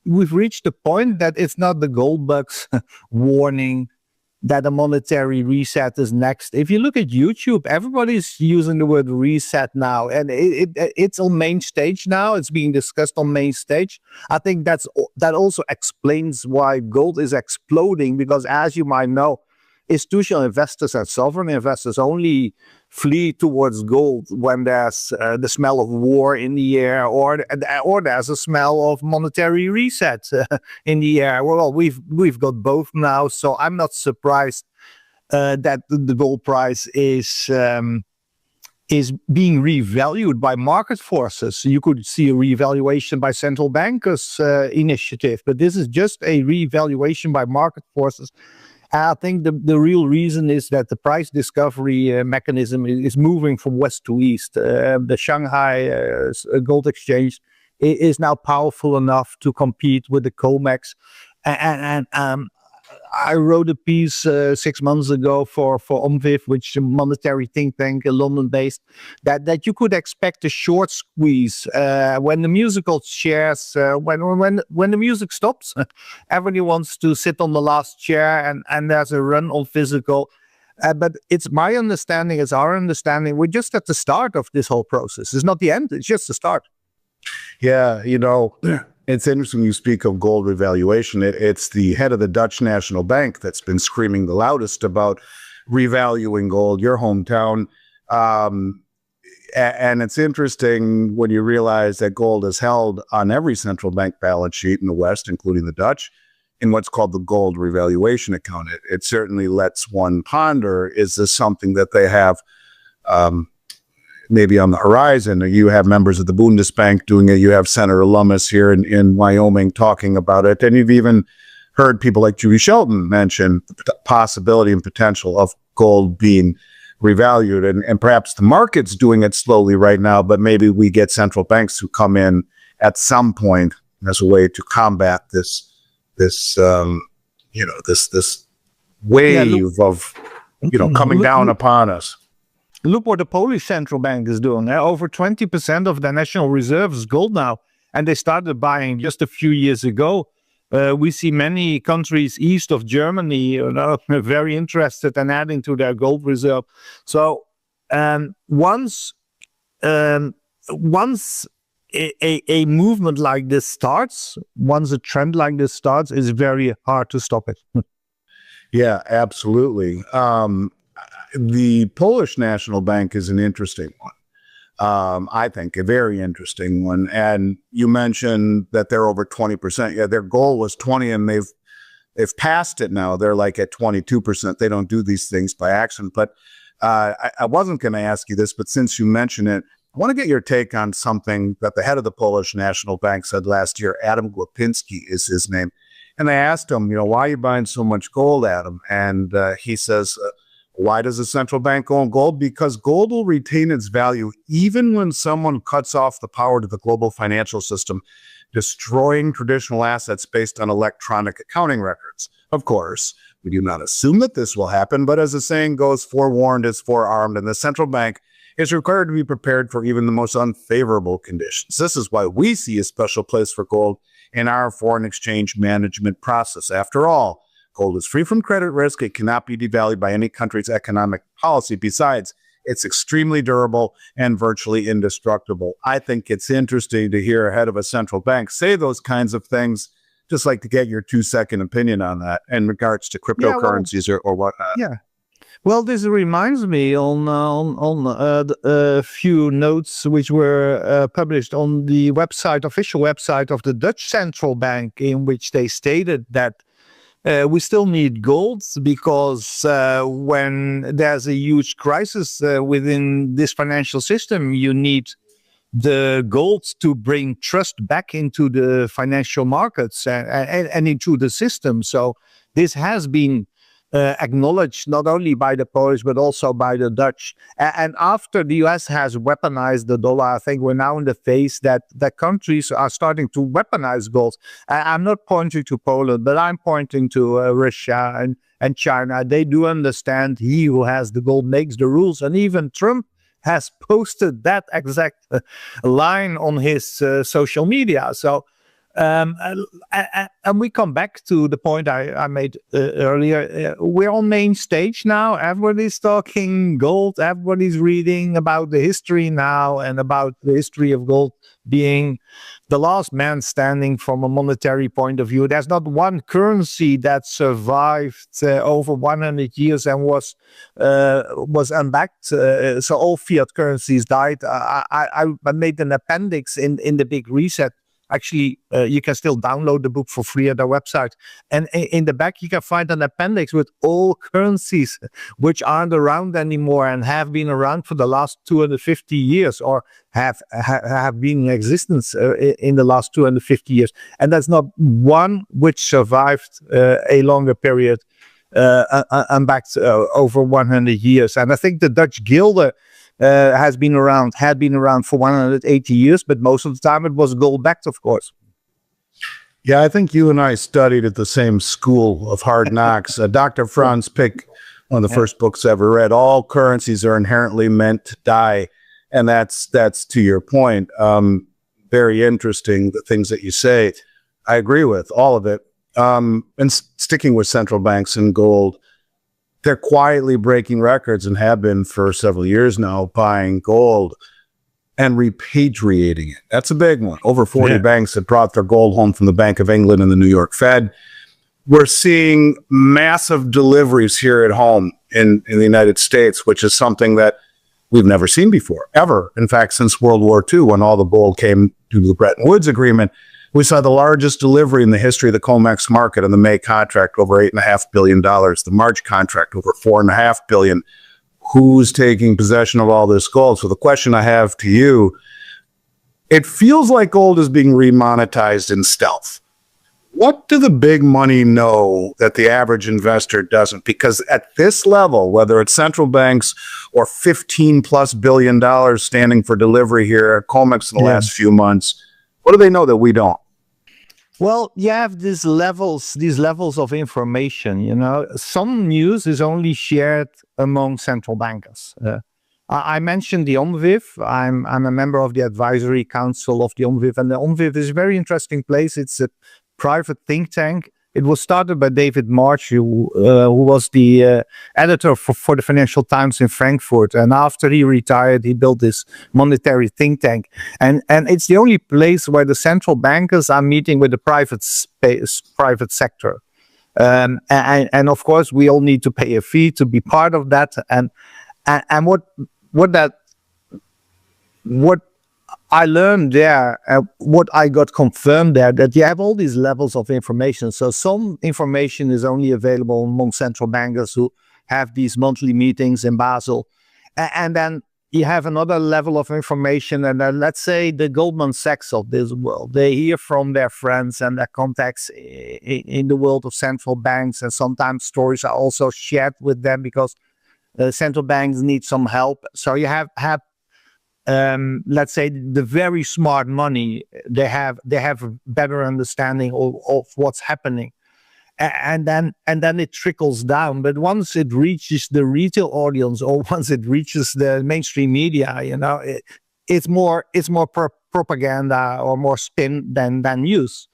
we've reached the point that it's not the gold bugs warning that a monetary reset is next. If you look at YouTube, everybody's using the word reset now, and it's on main stage now. It's being discussed on main stage. I think that also explains why gold is exploding, because as you might know, institutional investors and sovereign investors only flee towards gold when there's the smell of war in the air, or there's a smell of monetary reset in the air. Well, we've got both now, so I'm not surprised that the gold price is being revalued by market forces. You could see a revaluation by central bankers initiative, but this is just a revaluation by market forces. I think the real reason is that the price discovery mechanism is moving from west to east. The Shanghai Gold Exchange is now powerful enough to compete with the COMEX. And I wrote a piece 6 months ago for OMVIF, which is a monetary think tank, London-based, that you could expect a short squeeze when the musical chairs, when the music stops. Everybody wants to sit on the last chair, and there's a run on physical. But it's my understanding, it's our understanding, we're just at the start of this whole process. It's not the end, it's just the start. Yeah, it's interesting you speak of gold revaluation. It's the head of the Dutch National Bank that's been screaming the loudest about revaluing gold, your hometown. And it's interesting when you realize that gold is held on every central bank balance sheet in the West, including the Dutch, in what's called the gold revaluation account. It certainly lets one ponder, is this something that they have maybe on the horizon? You have members of the Bundesbank doing it. You have Senator Lummis here in Wyoming talking about it. And you've even heard people like Judy Shelton mention the possibility and potential of gold being revalued. And perhaps the market's doing it slowly right now, but maybe we get central banks who come in at some point as a way to combat this wave of coming down upon us. Look what the Polish central bank is doing. Over 20% of their national reserve is gold now, and they started buying just a few years ago. We see many countries east of Germany very interested in adding to their gold reserve. So once a movement like this starts, once a trend like this starts, it's very hard to stop it. Yeah, absolutely. The Polish National Bank is an interesting one. I think a very interesting one. And you mentioned that they're over 20%. Yeah, their goal was 20, and they've passed it now. They're like at 22%. They don't do these things by accident. But I wasn't going to ask you this, but since you mentioned it, I want to get your take on something that the head of the Polish National Bank said last year. Adam Głupinski is his name. And they asked him, why are you buying so much gold, Adam? And he says, why does the central bank own gold? Because gold will retain its value even when someone cuts off the power to the global financial system, destroying traditional assets based on electronic accounting records. Of course, we do not assume that this will happen, but as the saying goes, forewarned is forearmed, and the central bank is required to be prepared for even the most unfavorable conditions. This is why we see a special place for gold in our foreign exchange management process. After all, gold is free from credit risk. It cannot be devalued by any country's economic policy. Besides, it's extremely durable and virtually indestructible. I think it's interesting to hear a head of a central bank say those kinds of things. Just like to get your 2-second opinion on that in regards to cryptocurrencies or whatnot. Yeah. Well, this reminds me on a few notes which were published on the official website of the Dutch Central Bank, in which they stated that we still need gold because when there's a huge crisis within this financial system, you need the gold to bring trust back into the financial markets and into the system. So this has been acknowledged not only by the Polish but also by the Dutch. And after the US has weaponized the dollar, I think we're now in the phase that countries are starting to weaponize gold. I'm not pointing to Poland, but I'm pointing to Russia and China. They do understand he who has the gold makes the rules. And even Trump has posted that exact line on his social media. So And we come back to the point I made earlier. We're on main stage now. Everybody's talking gold. Everybody's reading about the history now and about the history of gold being the last man standing from a monetary point of view. There's not one currency that survived over 100 years and was unbacked. So all fiat currencies died. I made an appendix in the Big Reset. Actually, you can still download the book for free at our website. And in the back, you can find an appendix with all currencies which aren't around anymore and have been around for the last 250 years or have been in existence in the last 250 years. And there's not one which survived a longer period and back over 100 years. And I think the Dutch guilder had been around for 180 years, but most of the time it was gold backed, of course. Yeah, I think you and I studied at the same school of hard knocks. Dr. Franz Pick, one of the first books I ever read, all currencies are inherently meant to die. And that's to your point. Very interesting, the things that you say. I agree with all of it. And sticking with central banks and gold, they're quietly breaking records and have been for several years now, buying gold and repatriating it. That's a big one. Over 40 banks have brought their gold home from the Bank of England and the New York Fed. We're seeing massive deliveries here at home in the United States, which is something that we've never seen before, ever. In fact, since World War II, when all the gold came to the Bretton Woods Agreement, we saw the largest delivery in the history of the COMEX market in the May contract, over $8.5 billion. The March contract, over $4.5 billion. Who's taking possession of all this gold? So the question I have to you, it feels like gold is being remonetized in stealth. What do the big money know that the average investor doesn't? Because at this level, whether it's central banks or $15+ billion standing for delivery here at COMEX in the last few months, what do they know that we don't? Well, you have these levels of information. You know, some news is only shared among central bankers. I mentioned the OMVIV. I'm a member of the advisory council of the OMVIV, and the OMVIV is a very interesting place. It's a private think tank. It was started by David March, who was the editor for the Financial Times in Frankfurt. And after he retired, he built this monetary think tank. And it's the only place where the central bankers are meeting with the private sector. And of course, we all need to pay a fee to be part of that. And what I learned there, what I got confirmed there, that you have all these levels of information. So some information is only available among central bankers who have these monthly meetings in Basel. And then you have another level of information, and then let's say the Goldman Sachs of this world. They hear from their friends and their contacts in the world of central banks, and sometimes stories are also shared with them because central banks need some help. So you have let's say the very smart money, they have a better understanding of what's happening, and then it trickles down. But once it reaches the retail audience, or once it reaches the mainstream media, you know, it's more propaganda or more spin than news.